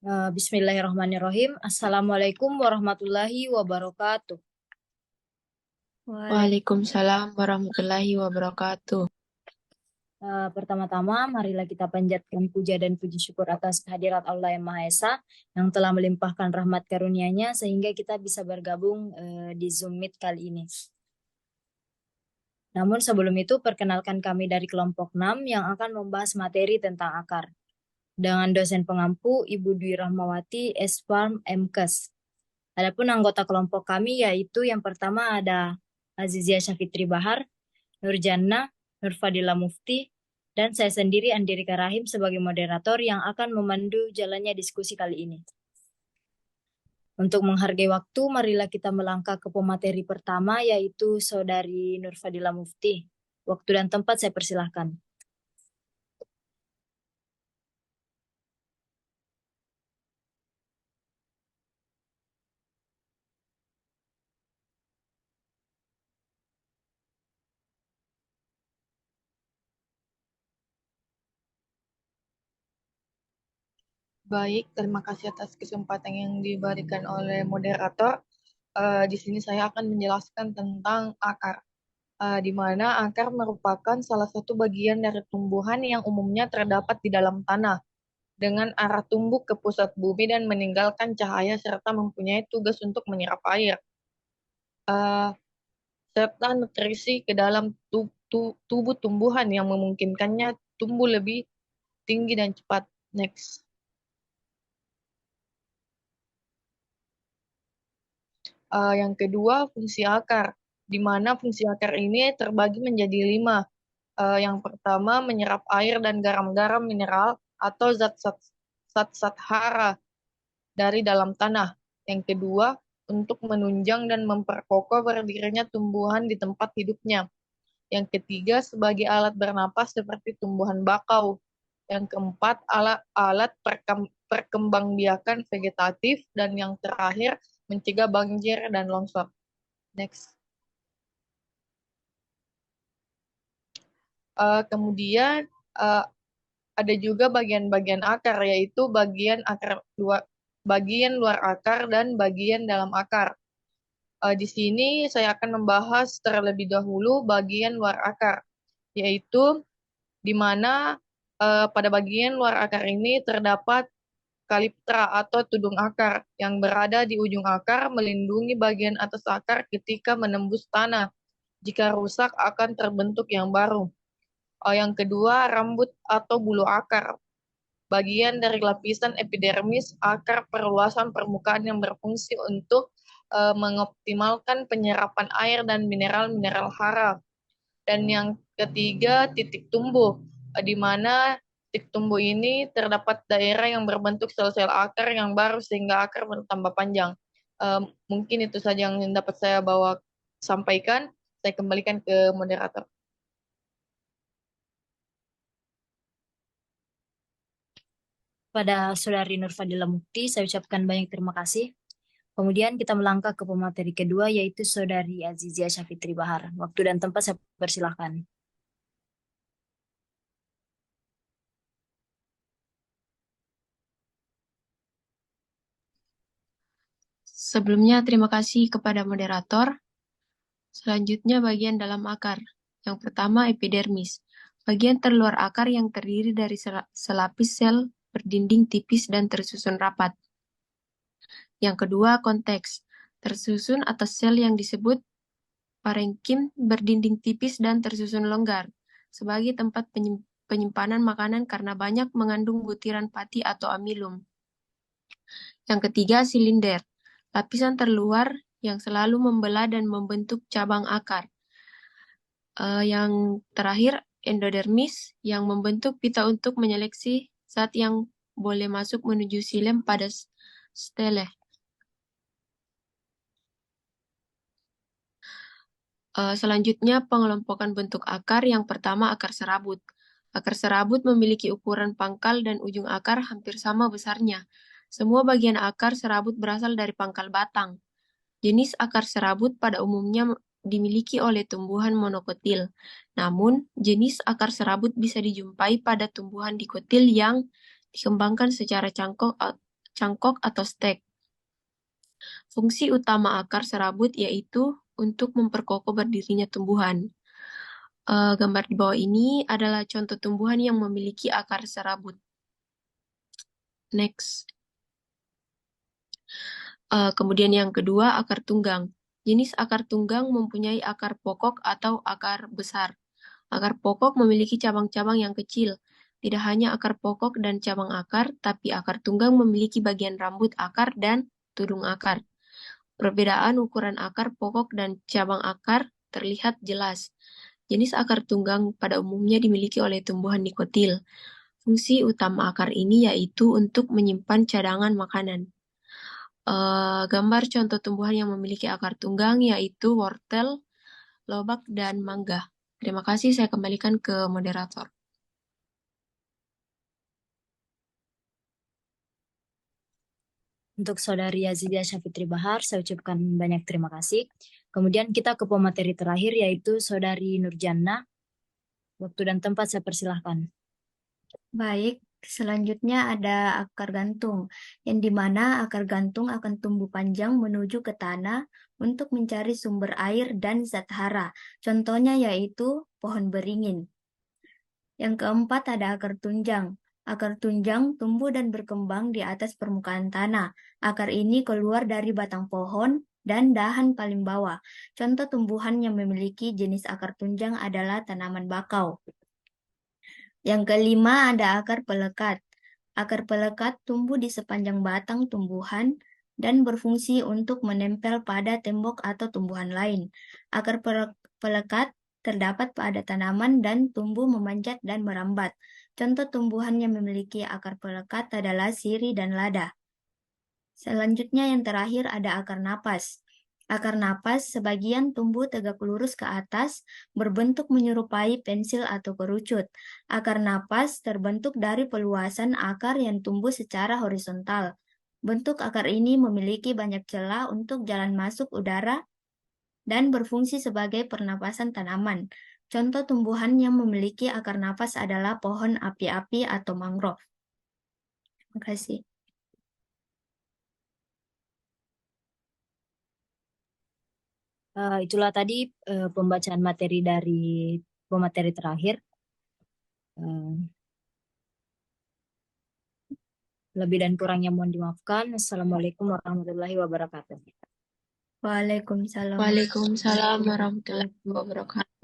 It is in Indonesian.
Bismillahirrahmanirrahim. Assalamualaikum warahmatullahi wabarakatuh. Waalaikumsalam warahmatullahi wabarakatuh. Pertama-tama, marilah kita panjatkan puja dan puji syukur atas kehadirat Allah yang Maha Esa yang telah melimpahkan rahmat karunia-Nya sehingga kita bisa bergabung di Zoom Meet kali ini. Namun sebelum itu, perkenalkan kami dari kelompok 6 yang akan membahas materi tentang akar. Dengan dosen pengampu Ibu Dwi Rahmawati, S.Farm, MKes. Adapun anggota kelompok kami yaitu yang pertama ada Azizia Syafitri Bahar, Nurjana, Nurfadila Mufti, dan saya sendiri Andirika Rahim sebagai moderator yang akan memandu jalannya diskusi kali ini. Untuk menghargai waktu, marilah kita melangkah ke pemateri pertama yaitu Saudari Nurfadila Mufti. Waktu dan tempat saya persilahkan. Baik, terima kasih atas kesempatan yang diberikan oleh moderator. Di sini saya akan menjelaskan tentang akar, di mana akar merupakan salah satu bagian dari tumbuhan yang umumnya terdapat di dalam tanah, dengan arah tumbuh ke pusat bumi dan meninggalkan cahaya serta mempunyai tugas untuk menyerap air, uh, serta nutrisi ke dalam tubuh tumbuhan yang memungkinkannya tumbuh lebih tinggi dan cepat. Next. Yang kedua, fungsi akar, di mana fungsi akar ini terbagi menjadi 5. Yang pertama, menyerap air dan garam-garam mineral atau zat-zat hara dari dalam tanah. Yang kedua, untuk menunjang dan memperkokoh berdirinya tumbuhan di tempat hidupnya. Yang ketiga, sebagai alat bernapas seperti tumbuhan bakau. Yang keempat, alat perkembangbiakan vegetatif. Dan yang terakhir, mencegah banjir dan longsor. Next. Kemudian ada juga bagian-bagian akar, yaitu bagian luar akar dan bagian dalam akar. Di sini saya akan membahas terlebih dahulu bagian luar akar, yaitu di mana pada bagian luar akar ini terdapat kaliptra atau tudung akar yang berada di ujung akar melindungi bagian atas akar ketika menembus tanah. Jika rusak akan terbentuk yang baru. Yang kedua, rambut atau bulu akar. Bagian dari lapisan epidermis akar perluasan permukaan yang berfungsi untuk mengoptimalkan penyerapan air dan mineral-mineral hara. Dan yang ketiga, titik tumbuh, di mana titik tumbuh ini terdapat daerah yang berbentuk sel-sel akar yang baru sehingga akar bertambah panjang. Mungkin itu saja yang dapat saya sampaikan. Saya kembalikan ke moderator. Pada Saudari Nurfadila Mufti, saya ucapkan banyak terima kasih. Kemudian kita melangkah ke pemateri kedua yaitu Saudari Azizia Syafitri Bahar. Waktu dan tempat saya persilahkan. Sebelumnya, terima kasih kepada moderator. Selanjutnya, bagian dalam akar. Yang pertama, epidermis. Bagian terluar akar yang terdiri dari selapis sel berdinding tipis dan tersusun rapat. Yang kedua, konteks. Tersusun atas sel yang disebut parenkim berdinding tipis dan tersusun longgar sebagai tempat penyimpanan makanan karena banyak mengandung butiran pati atau amilum. Yang ketiga, silinder. Lapisan terluar yang selalu membelah dan membentuk cabang akar. Yang terakhir, endodermis yang membentuk pita untuk menyeleksi zat yang boleh masuk menuju silem pada stele. Selanjutnya, pengelompokan bentuk akar. Yang pertama, akar serabut. Akar serabut memiliki ukuran pangkal dan ujung akar hampir sama besarnya. Semua bagian akar serabut berasal dari pangkal batang. Jenis akar serabut pada umumnya dimiliki oleh tumbuhan monokotil. Namun, jenis akar serabut bisa dijumpai pada tumbuhan dikotil yang dikembangkan secara cangkok, atau stek. Fungsi utama akar serabut yaitu untuk memperkokoh berdirinya tumbuhan. Gambar di bawah ini adalah contoh tumbuhan yang memiliki akar serabut. Next. Kemudian yang kedua, akar tunggang. Jenis akar tunggang mempunyai akar pokok atau akar besar. Akar pokok memiliki cabang-cabang yang kecil. Tidak hanya akar pokok dan cabang akar, tapi akar tunggang memiliki bagian rambut akar dan tudung akar. Perbedaan ukuran akar pokok dan cabang akar terlihat jelas. Jenis akar tunggang pada umumnya dimiliki oleh tumbuhan nikotil. Fungsi utama akar ini yaitu untuk menyimpan cadangan makanan. Gambar contoh tumbuhan yang memiliki akar tunggang yaitu wortel, lobak, dan mangga. Terima kasih, saya kembalikan ke moderator. Untuk Saudari Aziza Syafitri Bahar, saya ucapkan banyak terima kasih. Kemudian kita ke pemateri terakhir, yaitu Saudari Nurjana. Waktu dan tempat saya persilahkan. Baik, selanjutnya ada akar gantung, yang dimana akar gantung akan tumbuh panjang menuju ke tanah untuk mencari sumber air dan zat hara. Contohnya yaitu pohon beringin. Yang keempat ada akar tunjang. Akar tunjang tumbuh dan berkembang di atas permukaan tanah. Akar ini keluar dari batang pohon dan dahan paling bawah. Contoh tumbuhan yang memiliki jenis akar tunjang adalah tanaman bakau. Yang kelima ada akar pelekat. Akar pelekat tumbuh di sepanjang batang tumbuhan dan berfungsi untuk menempel pada tembok atau tumbuhan lain. Akar pelekat terdapat pada tanaman dan tumbuh memanjat dan merambat. Contoh tumbuhan yang memiliki akar pelekat adalah sirih dan lada. Selanjutnya yang terakhir ada akar napas. Akar napas sebagian tumbuh tegak lurus ke atas, berbentuk menyerupai pensil atau kerucut. Akar napas terbentuk dari peluasan akar yang tumbuh secara horizontal. Bentuk akar ini memiliki banyak celah untuk jalan masuk udara dan berfungsi sebagai pernapasan tanaman. Contoh tumbuhan yang memiliki akar napas adalah pohon api-api atau mangrove. Terima kasih. Itulah tadi pembacaan materi dari pemateri terakhir. Lebih dan kurangnya mohon dimaafkan. Assalamualaikum warahmatullahi wabarakatuh. Waalaikumsalam. Waalaikumsalam warahmatullahi wabarakatuh.